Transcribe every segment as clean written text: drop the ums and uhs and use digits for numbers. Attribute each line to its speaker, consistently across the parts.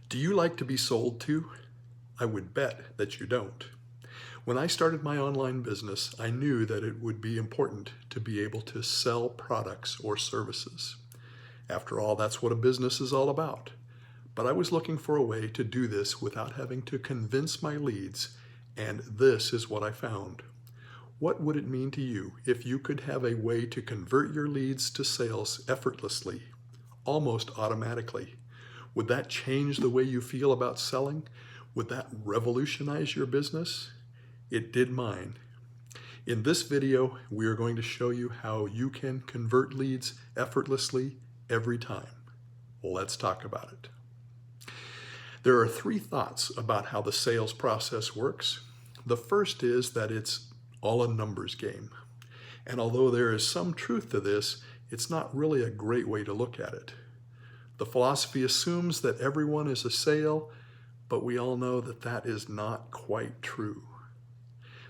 Speaker 1: Do you like to be sold to? I would bet that you don't. When I started my online business, I knew that it would be important to be able to sell products or services. After all, that's what a business is all about. But I was looking for a way to do this without having to convince my leads, and this is what I found. What would it mean to you if you could have a way to convert your leads to sales effortlessly, almost automatically? Would that change the way you feel about selling? Would that revolutionize your business? It did mine. In this video, we are going to show you how you can convert leads effortlessly every time. Let's talk about it. There are 3 thoughts about how the sales process works. The first is that it's all a numbers game. And although there is some truth to this, it's not really a great way to look at it. The philosophy assumes that everyone is a sale, but we all know that that is not quite true.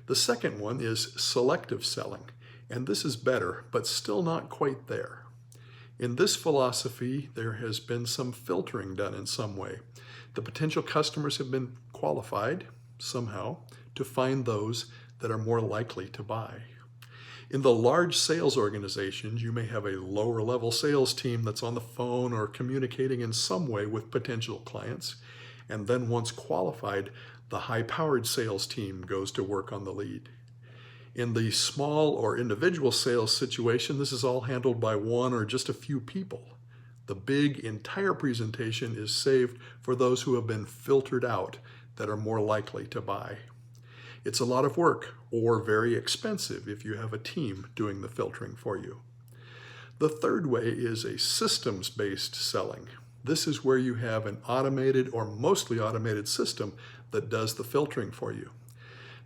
Speaker 1: The second one is selective selling, and this is better, but still not quite there. In this philosophy, there has been some filtering done in some way. The potential customers have been qualified, somehow, to find those that are more likely to buy. In the large sales organizations, you may have a lower level sales team that's on the phone or communicating in some way with potential clients. And then once qualified, the high-powered sales team goes to work on the lead. In the small or individual sales situation, this is all handled by one or just a few people. The big entire presentation is saved for those who have been filtered out that are more likely to buy. It's a lot of work, or very expensive if you have a team doing the filtering for you. The third way is a systems-based selling. This is where you have an automated or mostly automated system that does the filtering for you.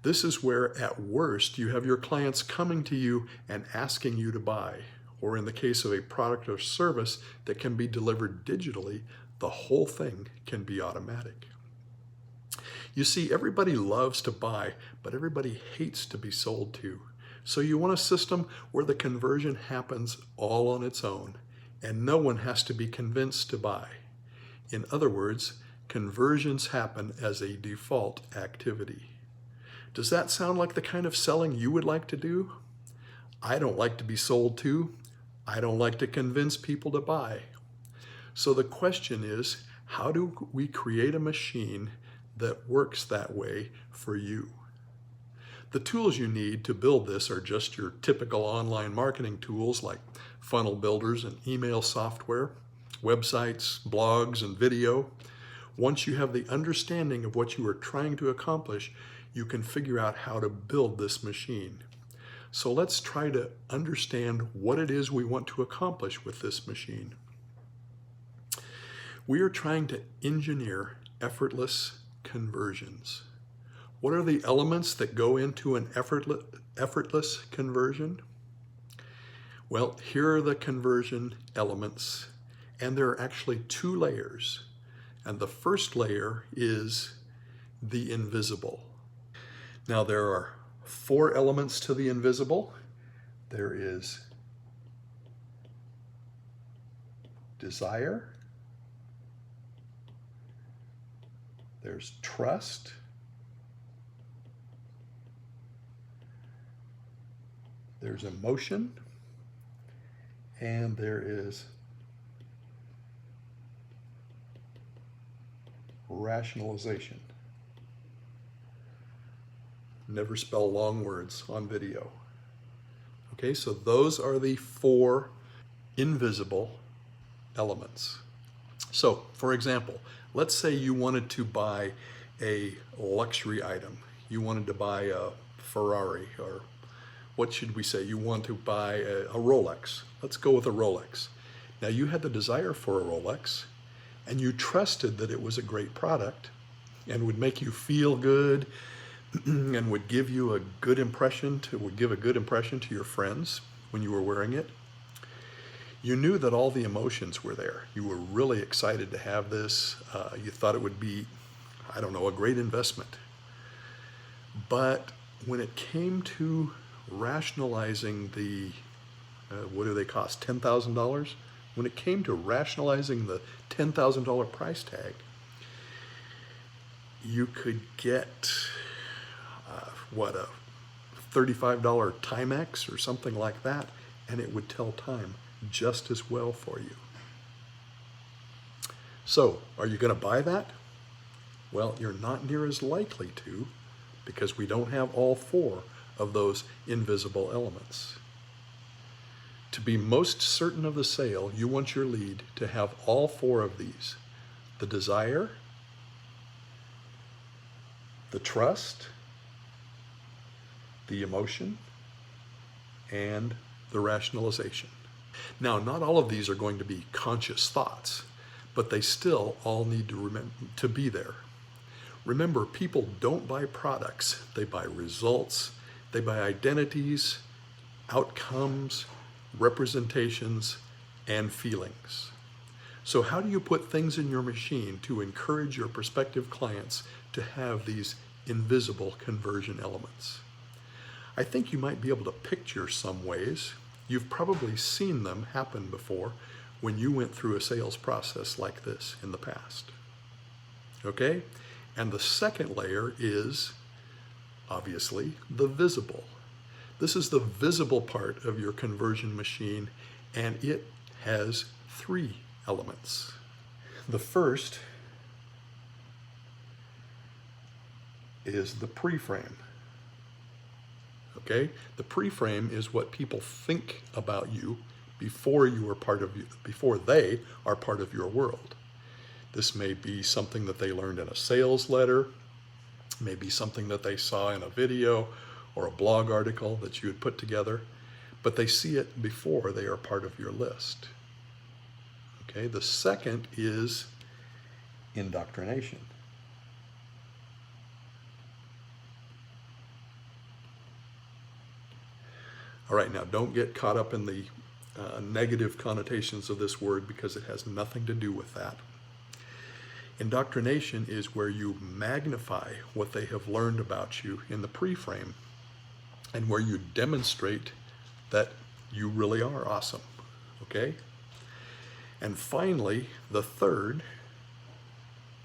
Speaker 1: This is where, at worst, you have your clients coming to you and asking you to buy, or in the case of a product or service that can be delivered digitally, the whole thing can be automatic. You see, everybody loves to buy, but everybody hates to be sold to. So you want a system where the conversion happens all on its own, and no one has to be convinced to buy. In other words, conversions happen as a default activity. Does that sound like the kind of selling you would like to do? I don't like to be sold to. I don't like to convince people to buy. So the question is, how do we create a machine that works that way for you? The tools you need to build this are just your typical online marketing tools like funnel builders and email software, websites, blogs, and video. Once you have the understanding of what you are trying to accomplish, you can figure out how to build this machine. So let's try to understand what it is we want to accomplish with this machine. We are trying to engineer effortless conversions. What are the elements that go into an effortless conversion? Well, here are the conversion elements, and there are actually 2 layers. And the first layer is the invisible. Now there are 4 elements to the invisible. There is desire, there's trust, there's emotion, and there is rationalization. Never spell long words on video. Okay, so those are the 4 invisible elements. So, for example, let's say you wanted to buy a luxury item. You wanted to buy a Ferrari, or what should we say? You want to buy a Rolex. Let's go with a Rolex. Now you had the desire for a Rolex, and you trusted that it was a great product and would make you feel good and would give you a good impression to your friends when you were wearing it. You knew that all the emotions were there. You were really excited to have this. You thought it would be, I don't know, a great investment. But when it came to rationalizing the, what do they cost, $10,000? When it came to rationalizing the $10,000 price tag, you could get, a $35 Timex or something like that, and it would tell time just as well for you. So, are you going to buy that? Well, you're not near as likely to, because we don't have all four of those invisible elements. To be most certain of the sale, you want your lead to have all four of these: the desire, the trust, the emotion, and the rationalization. Now, not all of these are going to be conscious thoughts, but they still all need to be there. Remember, people don't buy products, they buy results, they buy identities, outcomes, representations, and feelings. So how do you put things in your machine to encourage your prospective clients to have these invisible conversion elements? I think you might be able to picture some ways. You've probably seen them happen before when you went through a sales process like this in the past. Okay? And the second layer is, obviously, the visible. This is the visible part of your conversion machine, and it has three elements. The first is the pre-frame. Okay? The pre-frame is what people think about you before they are part of your world. This may be something that they learned in a sales letter, maybe something that they saw in a video or a blog article that you had put together, but they see it before they are part of your list. Okay? The second is indoctrination. All right, now don't get caught up in the negative connotations of this word, because it has nothing to do with that. Indoctrination is where you magnify what they have learned about you in the pre-frame, and where you demonstrate that you really are awesome. Okay? And finally, the third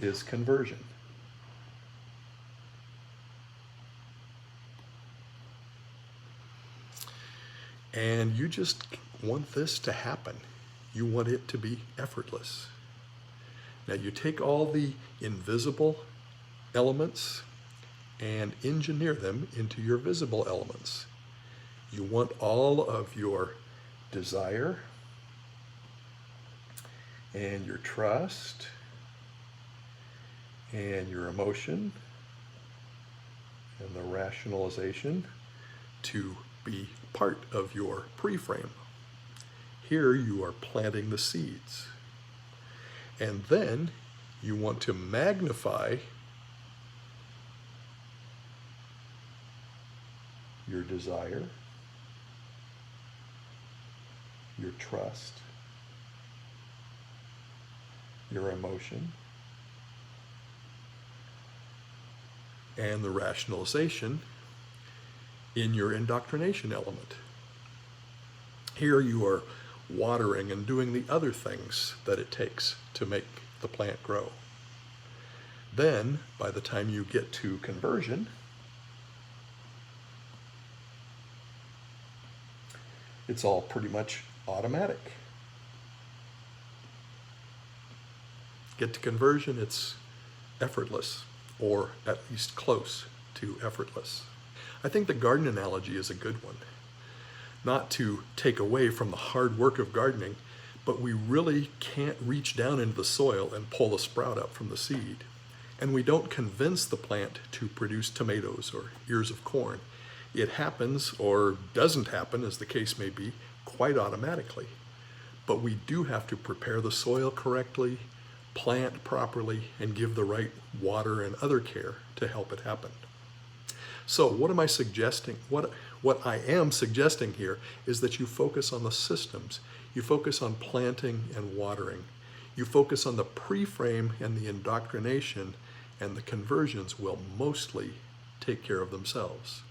Speaker 1: is conversion. And you just want this to happen. You want it to be effortless. Now you take all the invisible elements and engineer them into your visible elements. You want all of your desire and your trust and your emotion and the rationalization to be part of your pre-frame. Here you are planting the seeds. And then you want to magnify your desire, your trust, your emotion, and the rationalization in your indoctrination element. Here you are watering and doing the other things that it takes to make the plant grow. Then, by the time you get to conversion, it's all pretty much automatic. Get to conversion, it's effortless, or at least close to effortless. I think the garden analogy is a good one. Not to take away from the hard work of gardening, but we really can't reach down into the soil and pull the sprout up from the seed. And we don't convince the plant to produce tomatoes or ears of corn. It happens, or doesn't happen, as the case may be, quite automatically. But we do have to prepare the soil correctly, plant properly, and give the right water and other care to help it happen. So what am I suggesting? What I am suggesting here is that you focus on the systems. You focus on planting and watering. You focus on the pre-frame and the indoctrination, and the conversions will mostly take care of themselves.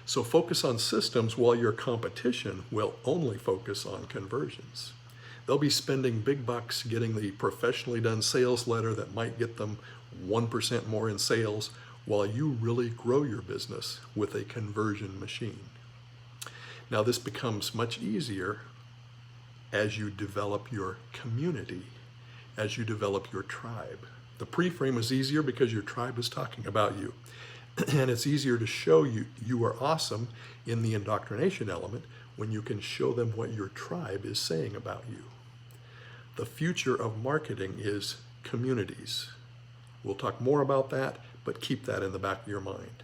Speaker 1: So focus on systems while your competition will only focus on conversions. They'll be spending big bucks getting the professionally done sales letter that might get them 1% more in sales, while you really grow your business with a conversion machine. Now, this becomes much easier as you develop your community, as you develop your tribe. The pre-frame is easier because your tribe is talking about you. And it's easier to show you are awesome in the indoctrination element when you can show them what your tribe is saying about you. The future of marketing is communities. We'll talk more about that, but keep that in the back of your mind.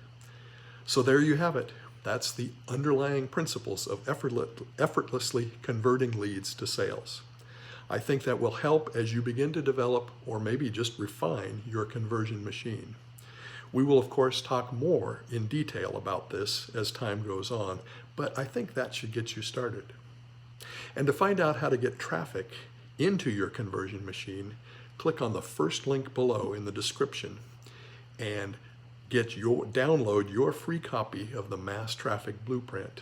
Speaker 1: So there you have it. That's the underlying principles of effortlessly converting leads to sales. I think that will help as you begin to develop, or maybe just refine, your conversion machine. We will, of course, talk more in detail about this as time goes on, but I think that should get you started. And to find out how to get traffic into your conversion machine, click on the first link below in the description and download your free copy of the Mass Traffic Blueprint.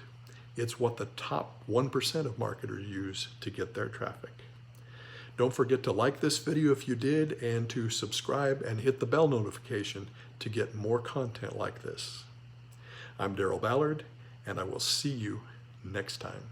Speaker 1: It's what the top 1% of marketers use to get their traffic. Don't forget to like this video if you did, and to subscribe and hit the bell notification to get more content like this. I'm Daryl Ballard, and I will see you next time.